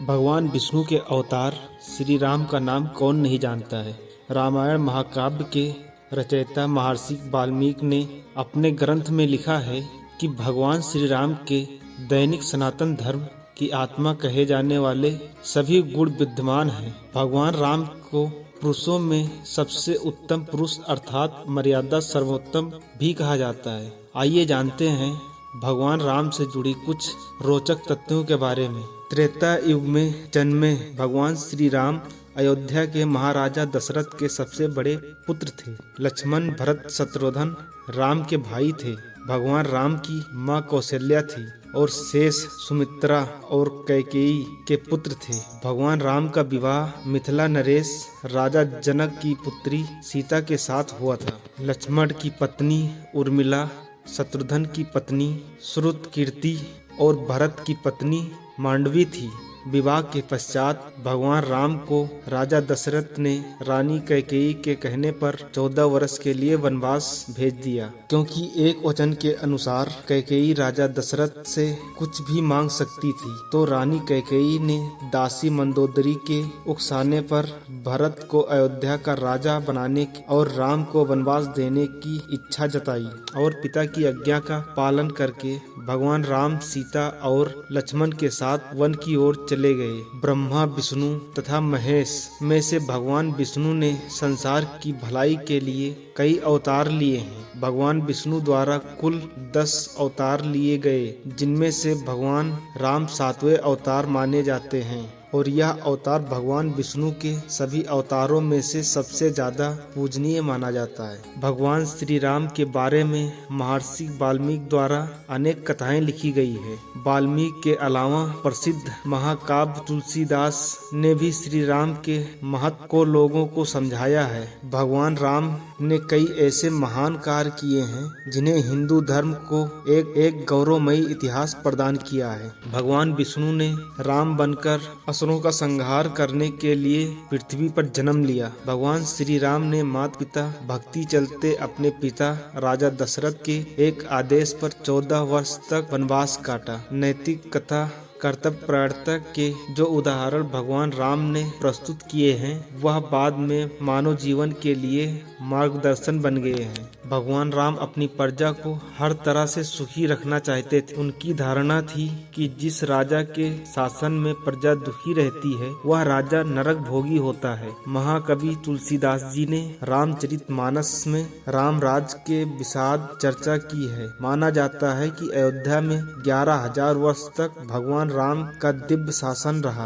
भगवान विष्णु के अवतार श्री राम का नाम कौन नहीं जानता है। रामायण महाकाव्य के रचयिता महर्षि वाल्मीकि ने अपने ग्रंथ में लिखा है कि भगवान श्री राम के दैनिक सनातन धर्म की आत्मा कहे जाने वाले सभी गुण विद्यमान हैं। भगवान राम को पुरुषों में सबसे उत्तम पुरुष अर्थात मर्यादा सर्वोत्तम भी कहा जाता है। आइए जानते हैं भगवान राम से जुड़ी कुछ रोचक तथ्यों के बारे में। त्रेता युग में जन्मे भगवान श्री राम अयोध्या के महाराजा दशरथ के सबसे बड़े पुत्र थे। लक्ष्मण, भरत, शत्रुघ्न राम के भाई थे। भगवान राम की माँ कौशल्या थी और शेष, सुमित्रा और कैकेयी के पुत्र थे। भगवान राम का विवाह मिथिला नरेश राजा जनक की पुत्री सीता के साथ हुआ था। लक्ष्मण की पत्नी उर्मिला, शत्रुघ्न की पत्नी श्रुतकीर्ति और भरत की पत्नी मांडवी थी। विवाह के पश्चात भगवान राम को राजा दशरथ ने रानी कैकेयी के कहने पर 14 वर्ष के लिए वनवास भेज दिया, क्योंकि एक वचन के अनुसार कैकेयी राजा दशरथ से कुछ भी मांग सकती थी। तो रानी कैकेयी ने दासी मंदोदरी के उकसाने पर भरत को अयोध्या का राजा बनाने और राम को वनवास देने की इच्छा जताई और पिता की आज्ञा का पालन करके भगवान राम सीता और लक्ष्मण के साथ वन की ओर चले गए। ब्रह्मा, विष्णु तथा महेश में से भगवान विष्णु ने संसार की भलाई के लिए कई अवतार लिए हैं। भगवान विष्णु द्वारा कुल 10 अवतार लिए गए, जिनमें से भगवान राम 7वें अवतार माने जाते हैं और यह अवतार भगवान विष्णु के सभी अवतारों में से सबसे ज्यादा पूजनीय माना जाता है। भगवान श्री राम के बारे में महर्षि वाल्मीकि द्वारा अनेक कथाएं लिखी गई है। वाल्मीकि के अलावा प्रसिद्ध महाकाव्य तुलसीदास ने भी श्री राम के महत्व को लोगों को समझाया है। भगवान राम ने कई ऐसे महान कार्य किए हैं जिन्हें हिंदू धर्म को एक गौरवमयी इतिहास प्रदान किया है। भगवान विष्णु ने राम बनकर असुरों का संहार करने के लिए पृथ्वी पर जन्म लिया। भगवान श्री राम ने माता पिता भक्ति चलते अपने पिता राजा दशरथ के एक आदेश पर 14 वर्ष तक वनवास काटा। नैतिक कथा कर्तव्य परायणता के जो उदाहरण भगवान राम ने प्रस्तुत किए हैं, वह बाद में मानव जीवन के लिए मार्गदर्शन बन गए हैं। भगवान राम अपनी प्रजा को हर तरह से सुखी रखना चाहते थे। उनकी धारणा थी कि जिस राजा के शासन में प्रजा दुखी रहती है, वह राजा नरक भोगी होता है। महाकवि तुलसीदास जी ने रामचरितमानस में राम राज के विषाद चर्चा की है। माना जाता है कि अयोध्या में 11,000 वर्ष तक भगवान राम का दिव्य शासन रहा।